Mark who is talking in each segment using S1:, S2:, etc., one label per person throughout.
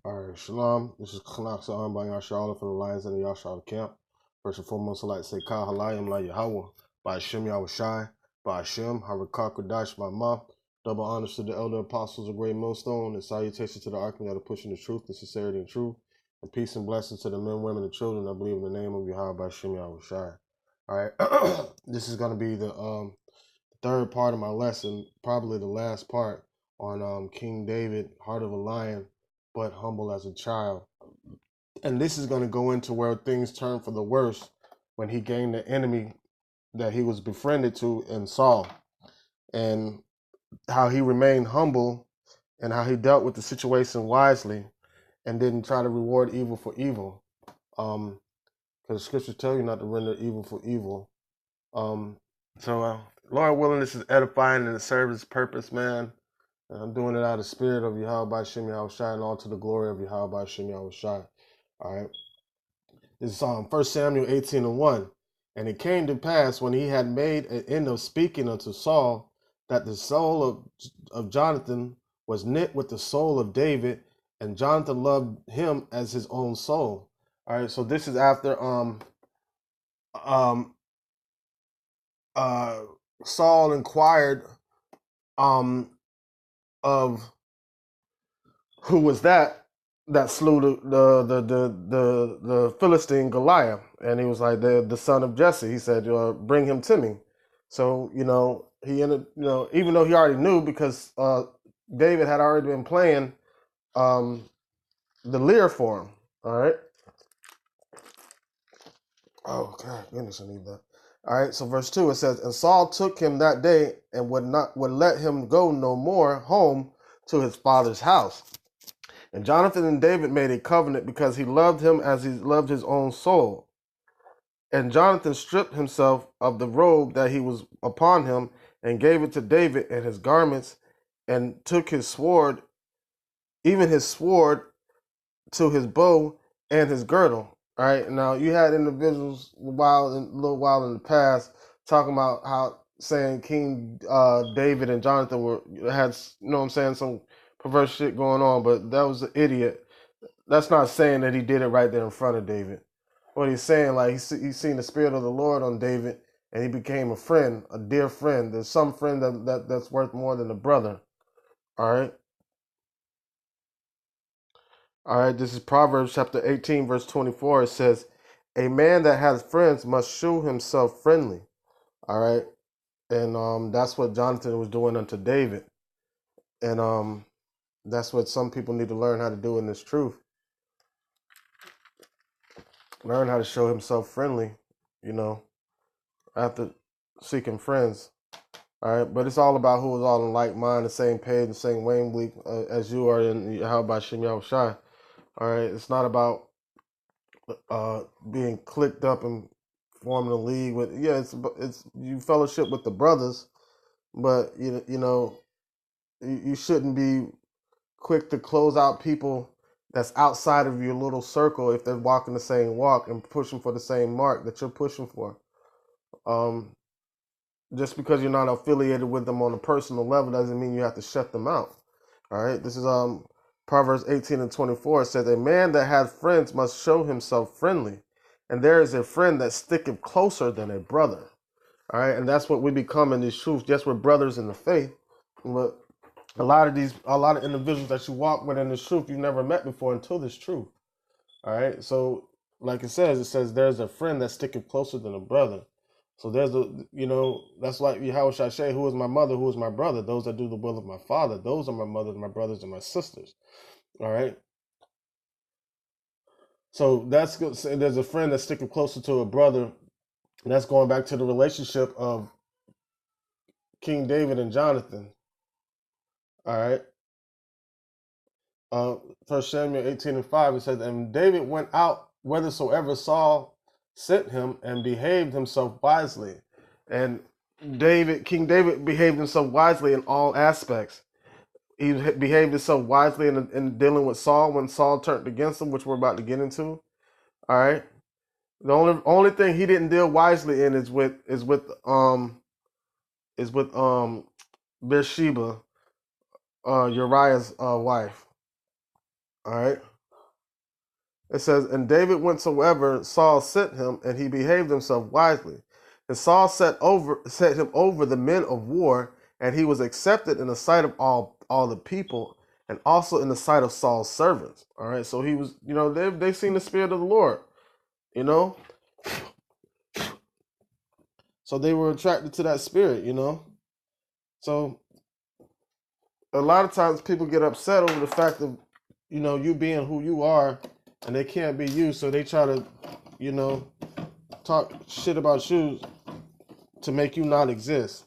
S1: All right, shalom. This is Khanaksa by Yasharala from the Lions and the Yasharala camp. First and foremost, I'd like to say Kah Halayim La Yahweh, by Hashem Yahushai, by Hashem, Harakah Kodash, by Ma. Double honors to the elder apostles of Great Millstone, and salutations to the arching that are pushing the truth, the sincerity, and truth, and peace and blessings to the men, women, and children that believe in the name of Yahweh by Hashem Yahushai. All right, this is going to be the third part of my lesson, probably the last part on King David, heart of a lion, but humble as a child. And this is going to go into where things turn for the worse when he gained the enemy that he was befriended to in Saul, and how he remained humble and how he dealt with the situation wisely and didn't try to reward evil for evil. Because the scriptures tell you not to render evil for evil. Lord willing, this is edifying and it serves its purpose, man. And I'm doing it out of the spirit of Yahweh by Shem Yahushai and all to the glory of Yahweh by Shem Yahushai. All right. This is 1 Samuel 18:1. And it came to pass when he had made an end of speaking unto Saul that the soul of Jonathan was knit with the soul of David, and Jonathan loved him as his own soul. All right. So this is after Saul inquired of who was that slew the Philistine Goliath, and he was like the son of Jesse. He said, "Bring him to me." So he ended, even though he already knew because David had already been playing the lyre for him. All right. Oh God, goodness, I need that. All right. So verse 2 it says, "And Saul took him that day and would let him go no more home to his father's house. And Jonathan and David made a covenant because he loved him as he loved his own soul. And Jonathan stripped himself of the robe that he was upon him and gave it to David and his garments, and took his sword, even his sword, to his bow and his girdle." All right. Now you had individuals a little while in the past talking about how saying King David and Jonathan had some perverse shit going on, but that was an idiot. That's not saying that he did it right there in front of David. What he's saying, like he's seen the spirit of the Lord on David, and he became a friend, a dear friend. There's some friend that's worth more than a brother. All right. All right. This is Proverbs chapter 18, verse 24. It says, "A man that has friends must shew himself friendly." All right. And that's what Jonathan was doing unto David. And that's what some people need to learn how to do in this truth. Learn how to show himself friendly, after seeking friends. All right, but it's all about who is all in like mind, the same page, the same wavelength as you are in how about Shem Yahushai. All right, it's not about being clicked up and forming a league with. Yeah, it's you fellowship with the brothers, but you shouldn't be quick to close out people that's outside of your little circle if they're walking the same walk and pushing for the same mark that you're pushing for. Just because you're not affiliated with them on a personal level doesn't mean you have to shut them out. All right. This is Proverbs 18:24. It says, "A man that has friends must show himself friendly, and there is a friend that sticketh closer than a brother." All right, and that's what we become in these truths. Yes, we're brothers in the faith, but a lot of individuals that you walk with in this truth you never met before until this truth. All right. So like it says there's a friend that sticketh closer than a brother. So there's that's like Yahweh say, "Who is my mother, who is my brother? Those that do the will of my father. Those are my mothers, my brothers, and my sisters." All right. So that's good. So there's a friend that's sticking closer to a brother. And that's going back to the relationship of King David and Jonathan. All right. 1 Samuel 18:5, it says, "And David went out whithersoever Saul sent him, and behaved himself wisely." And King David behaved himself wisely in all aspects. He behaved himself wisely in dealing with Saul when Saul turned against him, which we're about to get into. All right. The only thing he didn't deal wisely in is with Bathsheba, Uriah's wife. All right. It says, and David whensoever Saul sent him, and he behaved himself wisely. And Saul set him over the men of war, and he was accepted in the sight of all the people, and also in the sight of Saul's servants. All right, so he was, they seen the spirit of the Lord, you know, so they were attracted to that spirit, So a lot of times people get upset over the fact of, you being who you are, and they can't be you, so they try to, talk shit about you to make you not exist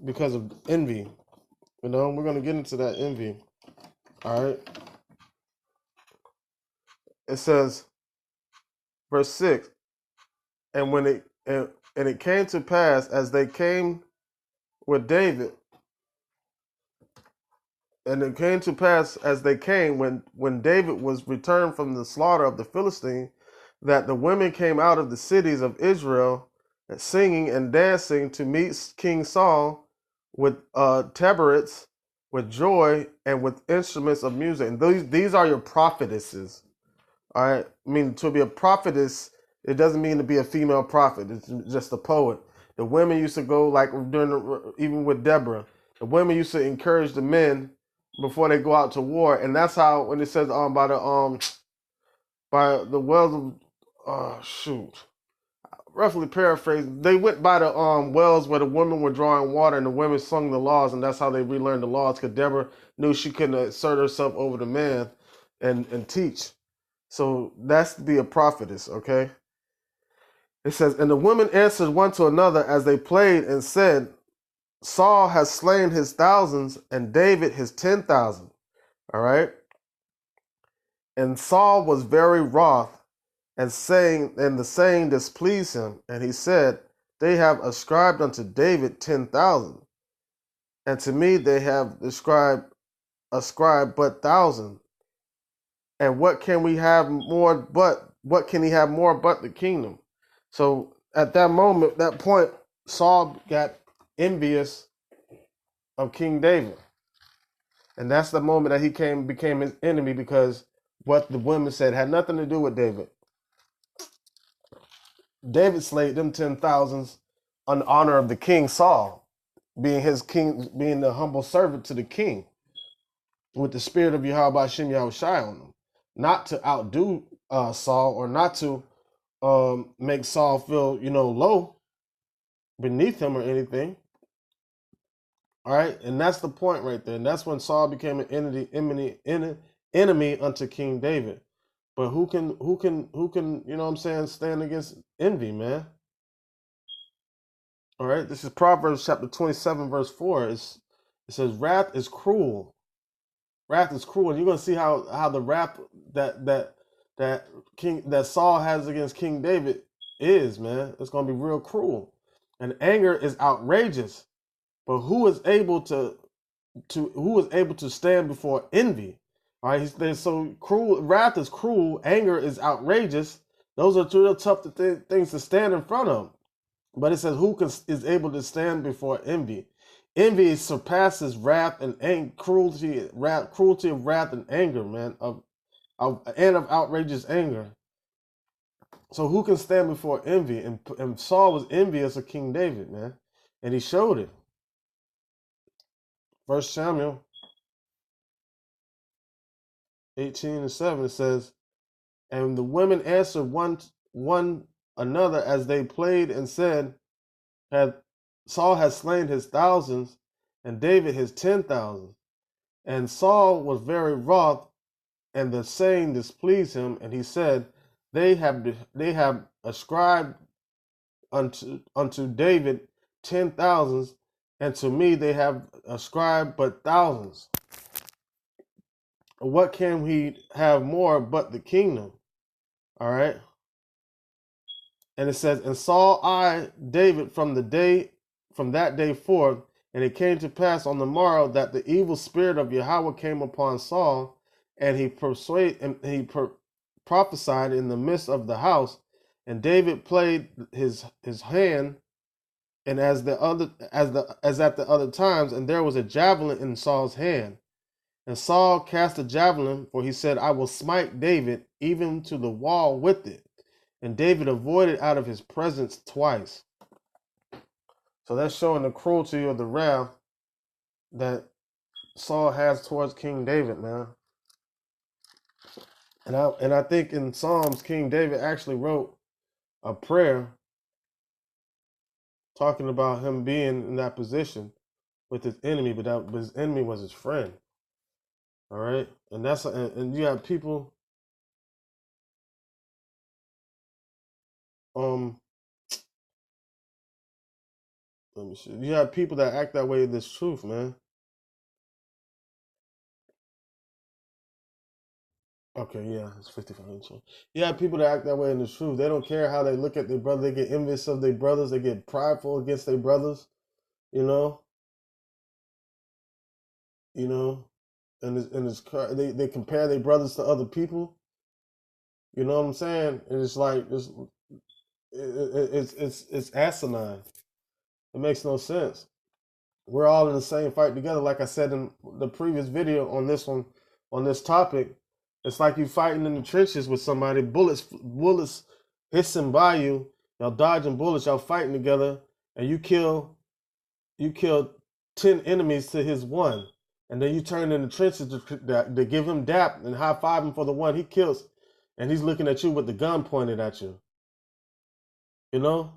S1: because of envy. We're going to get into that envy. All right. It says, verse 6, and when it came to pass as they came with David, and it came to pass as they came when David was returned from the slaughter of the Philistine, that the women came out of the cities of Israel singing and dancing to meet King Saul with tabrets, with joy, and with instruments of music. And these are your prophetesses. All right. I mean, to be a prophetess, it doesn't mean to be a female prophet. It's just a poet. The women used to go like even with Deborah. The women used to encourage the men before they go out to war, and that's how when it says by the wells of roughly paraphrase, they went by the wells where the women were drawing water, and the women sung the laws, and that's how they relearned the laws. Because Deborah knew she couldn't assert herself over the man and teach. So that's to be a prophetess, okay? It says, and the women answered one to another as they played and said, Saul has slain his thousands and David his 10,000. All right. And Saul was very wroth and the saying displeased him. And he said, they have ascribed unto David 10,000. And to me they have ascribed but 1,000. And what can he have more but the kingdom? So at that moment, that point, Saul got envious of King David. And that's the moment that he became his enemy, because what the women said had nothing to do with David. David slayed them 10,000s in honor of the king Saul, being the humble servant to the king, with the spirit of Yahweh Shem Yahushai on them. Not to outdo Saul, or not to make Saul feel, low beneath him or anything. All right, and that's the point right there. And that's when Saul became an enemy unto King David. But who can, stand against envy, man? All right, this is Proverbs chapter 27, verse 4. It says, wrath is cruel. Wrath is cruel. And you're gonna see how the wrath that Saul has against King David is, man. It's gonna be real cruel. And anger is outrageous. But who is able to stand before envy? All right, they're so cruel. Wrath is cruel. Anger is outrageous. Those are two tough things to stand in front of. But it says, is able to stand before envy? Envy surpasses wrath and cruelty of wrath and anger, man, of outrageous anger. So who can stand before envy? And Saul was envious of King David, man, and he showed it. 1 Samuel 18:7, it says, and the women answered one another as they played and said, Saul has slain his thousands and David his 10,000. And Saul was very wroth, and the saying displeased him, and he said, they have ascribed unto David 10,000s, and to me they have ascribed but thousands. What can we have more but the kingdom? All right. And it says, and Saul eyed David from that day forth, and it came to pass on the morrow that the evil spirit of Yahweh came upon Saul, and he prophesied in the midst of the house, and David played his hand, and as at the other times, and there was a javelin in Saul's hand. And Saul cast a javelin, for he said, I will smite David even to the wall with it. And David avoided out of his presence twice. So that's showing the cruelty or the wrath that Saul has towards King David, man. And I think in Psalms, King David actually wrote a prayer talking about him being in that position with his enemy, but his enemy was his friend. All right, and you have people. Let me see. You have people that act that way in this truth, man. Okay, yeah, it's 55 inches. You have people that act that way in the truth. They don't care how they look at their brother. They get envious of their brothers. They get prideful against their brothers. You know, you know, they compare their brothers to other people. You know what I'm saying? And it's like it's asinine. It makes no sense. We're all in the same fight together. Like I said in the previous video on this one, on this topic, it's like you fighting in the trenches with somebody. Bullets hissing by you. Y'all dodging bullets. Y'all fighting together, and you kill 10 enemies to his one, and then you turn in the trenches to give him dap and high five him for the one he kills, and he's looking at you with the gun pointed at you. You know,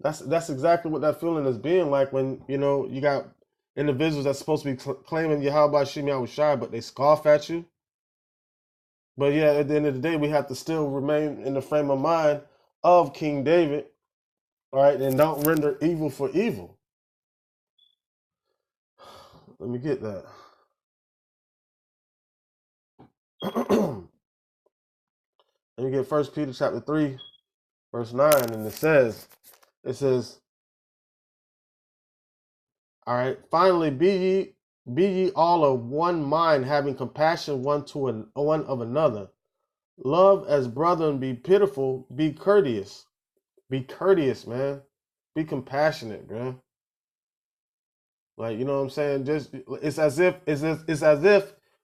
S1: that's exactly what that feeling is being like when you got individuals that's supposed to be claiming Yahweh Shemi Awashai, but they scoff at you. But yeah, at the end of the day, we have to still remain in the frame of mind of King David, all right, and don't render evil for evil. Let me get that. Let me get 1 Peter chapter 3, verse 9, and it says, all right, finally be ye all of one mind, having compassion one of another. Love as brethren, be pitiful, be courteous. Be courteous, man. Be compassionate, man. Like, you know what I'm saying? Just it's as if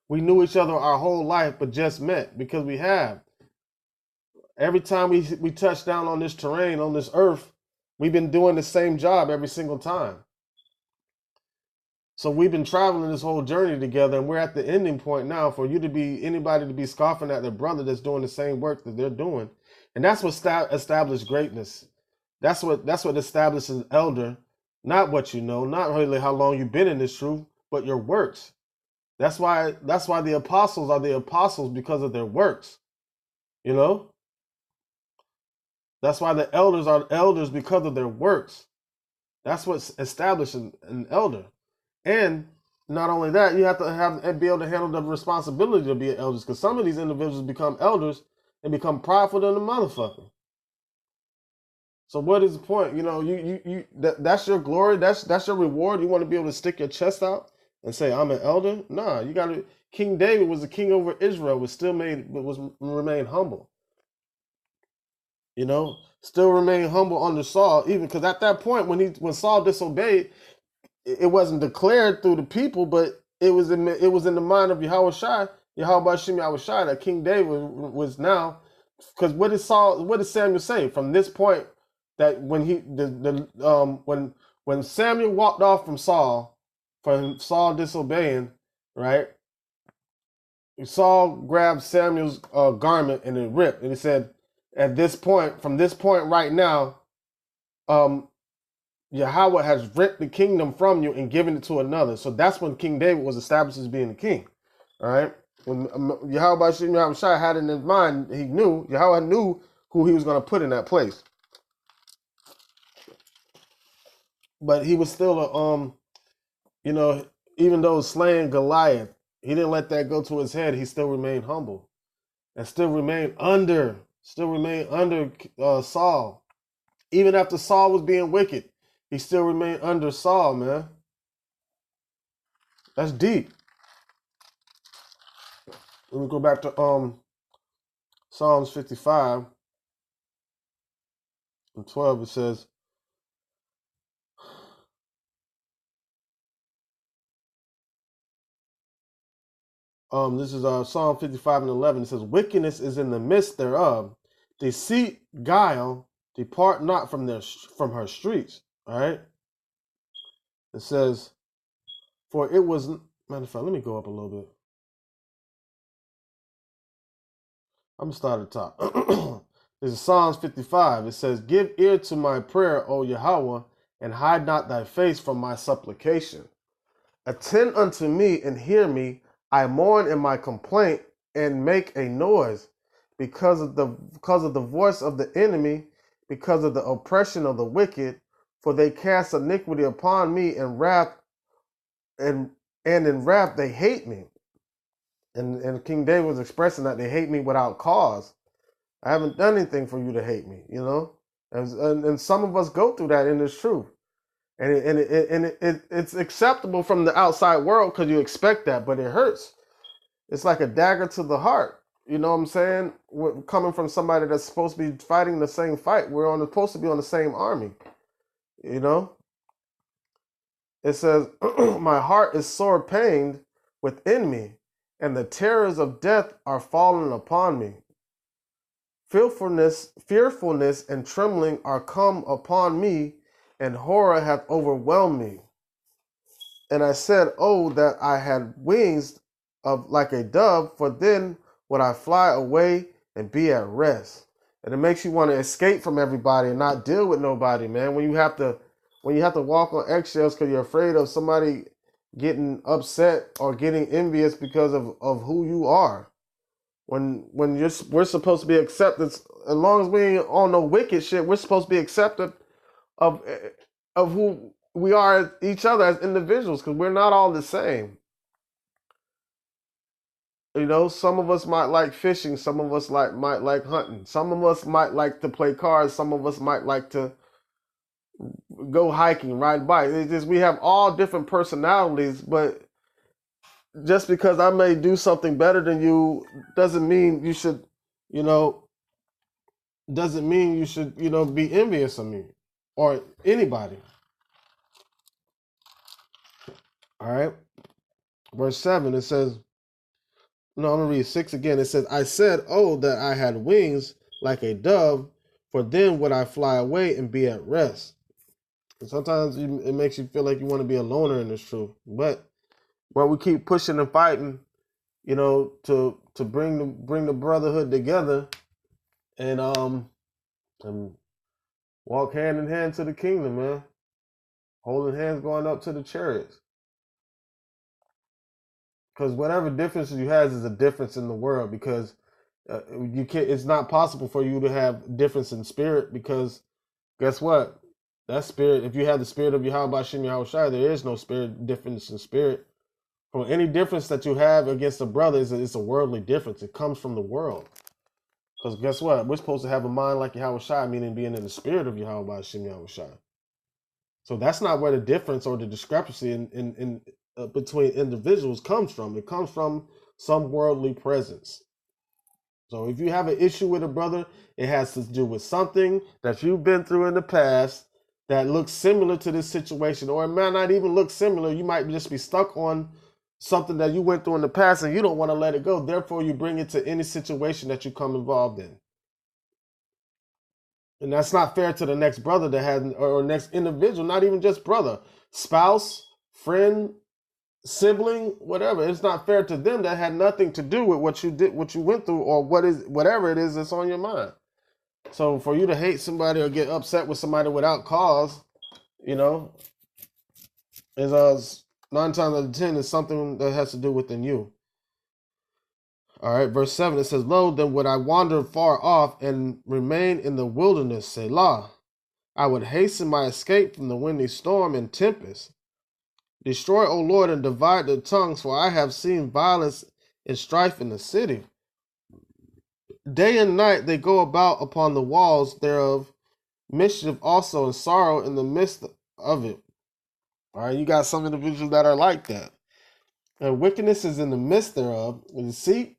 S1: we knew each other our whole life, but just met, because we have. Every time we touch down on this terrain, on this earth, we've been doing the same job every single time. So we've been traveling this whole journey together, and we're at the ending point now. For anybody to be scoffing at their brother that's doing the same work that they're doing, and that's what established greatness. That's what establishes an elder. Not what you know, not really how long you've been in this truth, but your works. That's why the apostles are the apostles, because of their works. You know, that's why the elders are elders, because of their works. That's what establishes an elder. And not only that, you have to be able to handle the responsibility to be an elder, because some of these individuals become elders and become prideful than a motherfucker. So what is the point? You know, that's your glory. That's your reward. You want to be able to stick your chest out and say, I'm an elder? Nah, you got to. King David was the king over Israel, was remain humble. You know, still remain humble under Saul, even because at that point when Saul disobeyed, it wasn't declared through the people, but it was in the mind of Yahweh Shemi Awashai, that King David was now. Because what did Samuel say from this point, that when when Samuel walked off from Saul, for Saul disobeying, right? Saul grabbed Samuel's garment and it ripped, and he said, at this point, from this point right now, Yahweh has ripped the kingdom from you and given it to another. So that's when King David was established as being the king. All right. When Yahweh Shai had it in his mind, Yahweh knew who he was going to put in that place. But he was still even though slaying Goliath, he didn't let that go to his head. He still remained humble and still remained under Saul. Even after Saul was being wicked, he still remained under Saul, man. That's deep. Let me go back to Psalms 55 and 12. It says, This is Psalm 55 and 11. It says, wickedness is in the midst thereof. Deceit, guile, depart not from her streets. All right. It says, for it was, matter of fact, let me go up a little bit. I'm going to start at the top. This is Psalms 55. It says, give ear to my prayer, O Yahweh, and hide not thy face from my supplication. Attend unto me and hear me. I mourn in my complaint and make a noise because of the voice of the enemy, because of the oppression of the wicked, for they cast iniquity upon me and wrath, and in wrath they hate me. And King David was expressing that they hate me without cause. I haven't done anything for you to hate me, you know? And some of us go through that in this truth. And it's acceptable from the outside world because you expect that, but it hurts. It's like a dagger to the heart. You know what I'm saying? Coming from somebody that's supposed to be fighting the same fight. Supposed to be on the same army. You know? It says, my heart is sore pained within me, and the terrors of death are fallen upon me. Fearfulness and trembling are come upon me, and horror hath overwhelmed me. And I said, oh, that I had wings of like a dove, for then would I fly away and be at rest. And it makes you want to escape from everybody and not deal with nobody, man. When you have to walk on eggshells because you're afraid of somebody getting upset or getting envious because of who you are. When we're supposed to be accepted, as long as we ain't on no wicked shit, we're supposed to be accepted of who we are as each other as individuals, because we're not all the same. You know, some of us might like fishing, some of us might like hunting, some of us might like to play cards, some of us might like to go hiking, ride bikes. It's just we have all different personalities, but just because I may do something better than you doesn't mean you should, you know, be envious of me or anybody. All right. Verse 7, it says, no, I'm going to read 6 again. It says, I said, oh, that I had wings like a dove, for then would I fly away and be at rest. And sometimes it makes you feel like you want to be a loner in this truth. But we keep pushing and fighting, you know, to bring the brotherhood together and walk hand in hand to the kingdom, man. Holding hands going up to the chariots. Because whatever differences you have is a difference in the world, because you can't. It's not possible for you to have difference in spirit, because guess what? That spirit, if you have the spirit of Yahweh Bashem Yahweh Shai, there is no spirit difference in spirit. From any difference that you have against a brother, it's a worldly difference. It comes from the world. Because guess what? We're supposed to have a mind like Yahweh Shai, meaning being in the spirit of Yahweh Bashem Yahweh Shai. So that's not where the difference or the discrepancy in between individuals comes from. It comes from some worldly presence. So if you have an issue with a brother, it has to do with something that you've been through in the past that looks similar to this situation, or it might not even look similar. You might just be stuck on something that you went through in the past and you don't want to let it go. Therefore, you bring it to any situation that you come involved in. And that's not fair to the next brother that has, or next individual, not even just brother, spouse, friend, sibling, whatever. It's not fair to them that had nothing to do with what you did, what you went through, or whatever it is that's on your mind. So for you to hate somebody or get upset with somebody without cause, you know, is 9 times out of 10 is something that has to do within you. All right, verse 7, it says, lo, then would I wander far off and remain in the wilderness, Selah. I would hasten my escape from the windy storm and tempest. Destroy, O Lord, and divide the tongues, for I have seen violence and strife in the city. Day and night they go about upon the walls thereof, mischief also and sorrow in the midst of it. All right, you got some individuals that are like that. And wickedness is in the midst thereof, and deceit,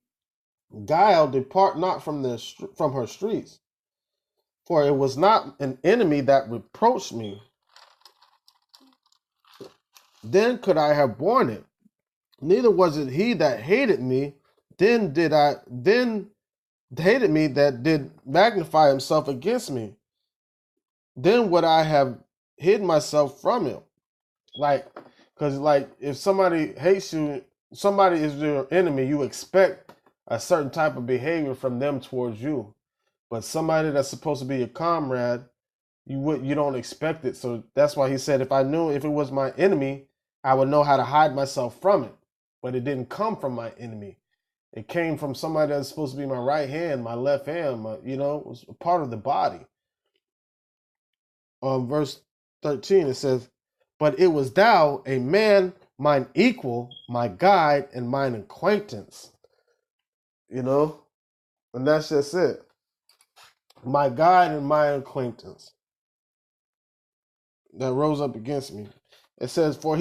S1: guile depart not from her streets. For it was not an enemy that reproached me. Then could I have borne it. Neither was it he that hated me, then hated me that did magnify himself against me. Then would I have hid myself from him. Like, because like if somebody hates you, somebody is your enemy, you expect a certain type of behavior from them towards you. But somebody that's supposed to be your comrade, you don't expect it. So that's why he said, if it was my enemy, I would know how to hide myself from it. But it didn't come from my enemy. It came from somebody that's supposed to be my right hand, my left hand, it was a part of the body. Verse 13, it says, but it was thou, a man, mine equal, my guide, and mine acquaintance. And that's just it. My guide and my acquaintance that rose up against me. It says, for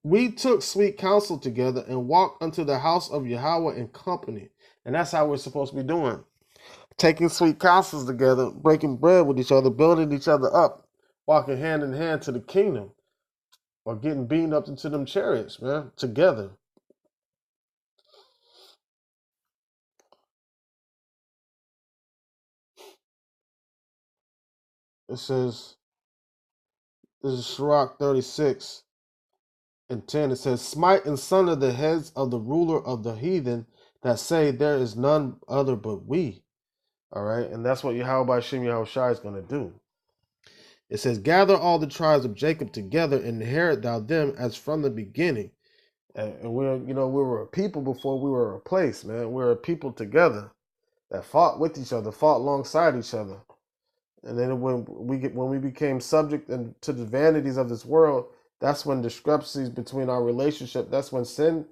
S1: we took sweet counsel together and walked unto the house of Yahweh in company. And that's how we're supposed to be doing. Taking sweet counsels together, breaking bread with each other, building each other up, walking hand in hand to the kingdom, or getting beamed up into them chariots, man, together. It says, this is Sirach 36 and 10. It says, smite and sunder the heads of the ruler of the heathen that say there is none other but we. All right, and that's what Yahweh Hashem Yahushai is going to do. It says, gather all the tribes of Jacob together and inherit thou them as from the beginning. And we were a people before we were a place, man. We were a people together that fought with each other, fought alongside each other. And then when we became subject to the vanities of this world, that's when discrepancies between our relationship, that's when sin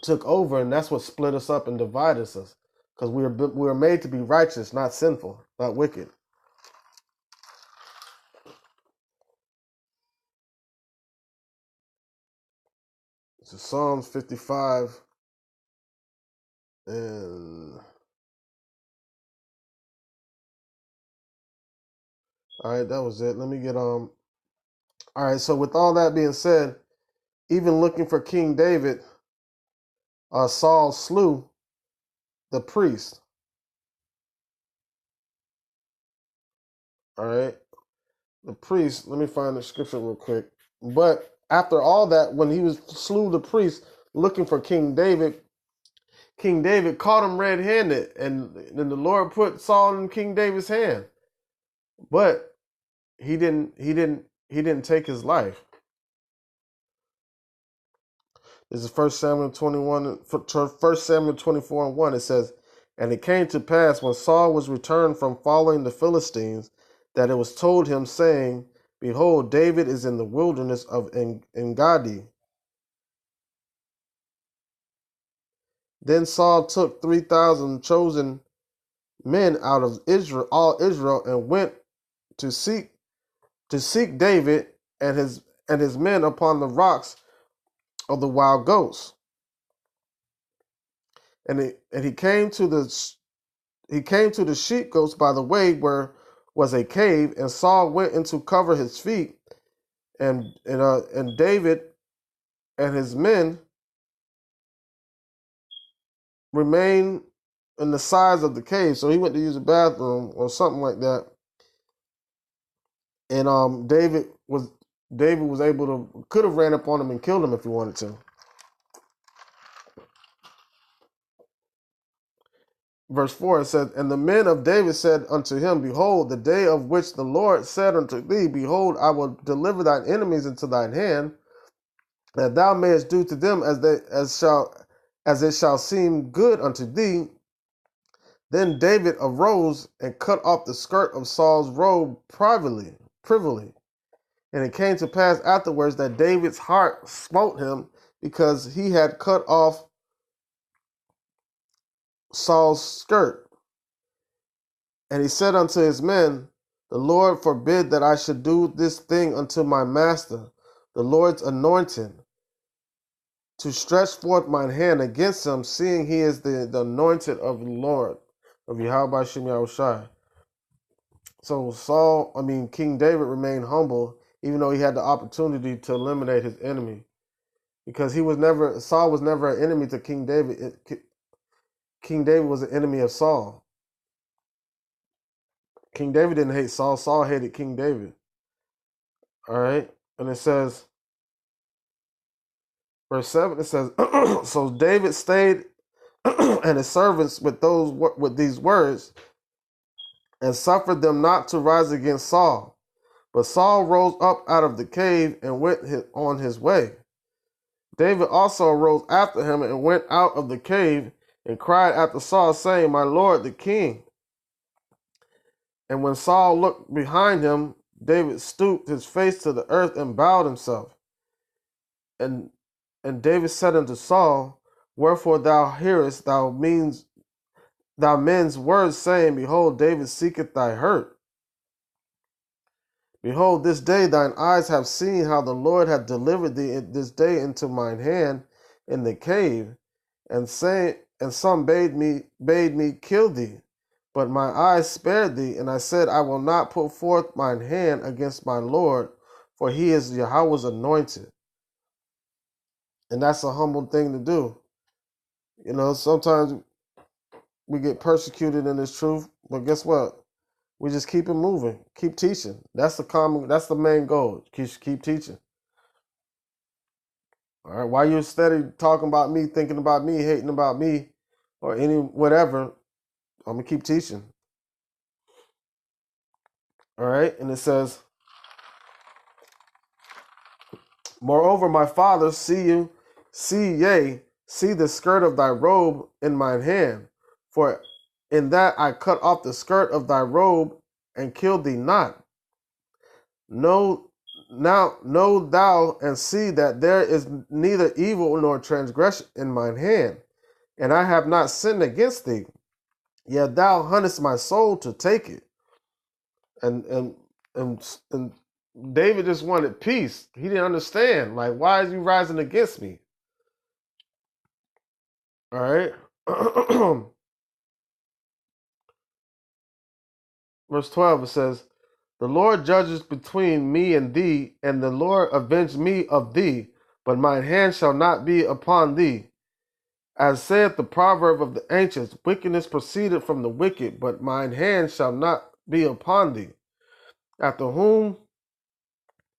S1: took over, and that's what split us up and divided us. Because we were made to be righteous, not sinful, not wicked. So Psalms 55 and all right, that was it. Let me get all right, so with all that being said, even looking for King David, Saul slew the priest. All right. The priest, let me find the scripture real quick. But after all that, when he slew the priest looking for King David caught him red-handed, and then the Lord put Saul in King David's hand. But he didn't take his life. This is 1 Samuel 24 and 1. It says, and it came to pass when Saul was returned from following the Philistines, that it was told him, saying, behold, David is in the wilderness of Engadi. Then Saul took 3,000 chosen men out of all Israel, and went to seek David and his men upon the rocks of the wild goats. And he came to the sheep goats by the way where was a cave, and Saul went in to cover his feet, and David and his men remained in the sides of the cave. So he went to use the bathroom or something like that. And David was could have ran up on him and killed him if he wanted to. Verse 4, it says, and the men of David said unto him, behold, the day of which the Lord said unto thee, behold, I will deliver thine enemies into thine hand, that thou mayest do to them as it shall seem good unto thee. Then David arose and cut off the skirt of Saul's robe privily. And it came to pass afterwards that David's heart smote him, because he had cut off Saul's skirt. And he said unto his men, the Lord forbid that I should do this thing unto my master, the Lord's anointed, to stretch forth mine hand against him, seeing he is the anointed of the Lord, of Yahweh Hashem Yahushai. So King David remained humble, even though he had the opportunity to eliminate his enemy. because Saul was never an enemy to King David. King David was an enemy of Saul. King David didn't hate Saul. Saul hated King David. All right. And it says, verse 7, it says, so David stayed and his servants with these words and suffered them not to rise against Saul. But Saul rose up out of the cave and went on his way. David also arose after him and went out of the cave and cried after Saul, saying, my lord the king. And when Saul looked behind him, David stooped his face to the earth and bowed himself. And David said unto Saul, wherefore thou hearest thou men's words, saying, behold, David seeketh thy hurt. Behold, this day thine eyes have seen how the Lord hath delivered thee this day into mine hand in the cave, and some bade me kill thee. But my eyes spared thee, and I said, I will not put forth mine hand against my Lord, for he is Yahweh's anointed. And that's a humble thing to do. You know, sometimes we get persecuted in this truth, but guess what? We just keep it moving, keep teaching. That's the main goal. Keep teaching. All right. While you're steady talking about me, thinking about me, hating about me, or any whatever, I'm gonna keep teaching. All right. And it says, moreover, my father, see the skirt of thy robe in mine hand, for in that I cut off the skirt of thy robe and killed thee not. Know thou and see that there is neither evil nor transgression in mine hand, and I have not sinned against thee. Yet thou huntest my soul to take it. And David just wanted peace. He didn't understand. Like, why is you rising against me? All right. Verse 12, it says, the Lord judges between me and thee, and the Lord avenge me of thee, but mine hand shall not be upon thee. As saith the proverb of the ancients, wickedness proceeded from the wicked, but mine hand shall not be upon thee. After whom,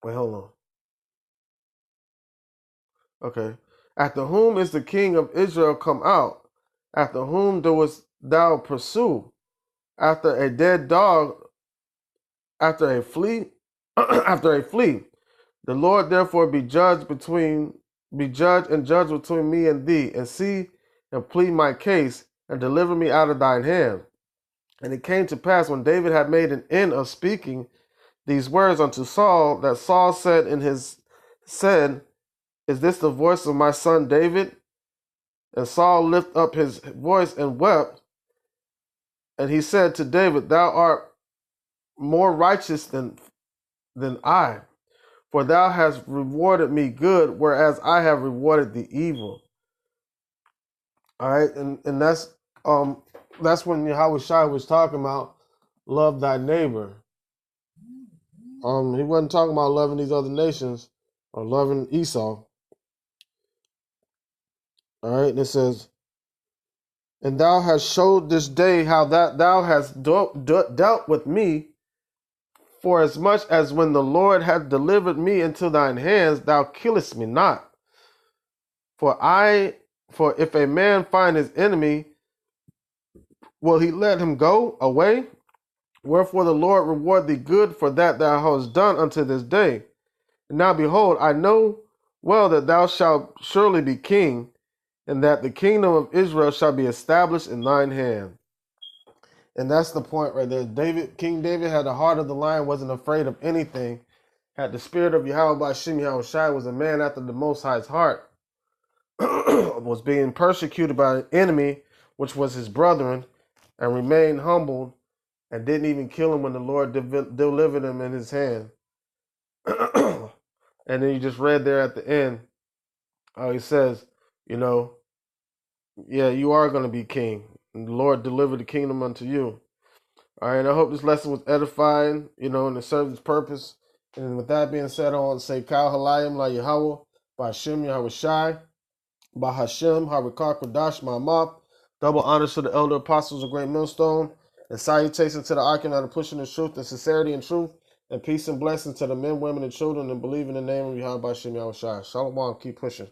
S1: wait, hold on. Okay. After whom is the king of Israel come out? After whom doest thou pursue? After a dead dog, after a flea, after a flea. The Lord therefore be judge and judge between me and thee, and see and plead my case, and deliver me out of thine hand. And it came to pass, when David had made an end of speaking these words unto Saul, that Saul said, is this the voice of my son David? And Saul lifted up his voice and wept. And he said to David, thou art more righteous than I, for thou hast rewarded me good, whereas I have rewarded thee evil. All right, and that's when Yahweh Shai was talking about love thy neighbor. He wasn't talking about loving these other nations or loving Esau. All right, and it says, and thou hast showed this day how that thou hast dealt with me, for as much as when the Lord hath delivered me into thine hands, thou killest me not. For if a man find his enemy, will he let him go away? Wherefore the Lord reward thee good for that thou hast done unto this day. And now behold, I know well that thou shalt surely be king, and that the kingdom of Israel shall be established in thine hand. And that's the point right there. King David had the heart of the lion, wasn't afraid of anything, had the spirit of Yahweh Bashim Yahweh Shai, was a man after the Most High's heart, was being persecuted by an enemy, which was his brethren, and remained humbled, and didn't even kill him when the Lord delivered him in his hand. And then you just read there at the end how he says, yeah, you are going to be king, and the Lord delivered the kingdom unto you. All right, I hope this lesson was edifying, and it served its purpose. And with that being said, I want to say, Kal Halayim La Yahweh, by Shem Yahushai, by Hashem, Harikar Kodash, Ma'amap. Double honors to the elder apostles of Great Millstone, and salutations to the icon that are pushing the truth and sincerity and truth, and peace and blessings to the men, women, and children, and believe in the name of Yahweh by Shem Yahushai. Shalom, keep pushing.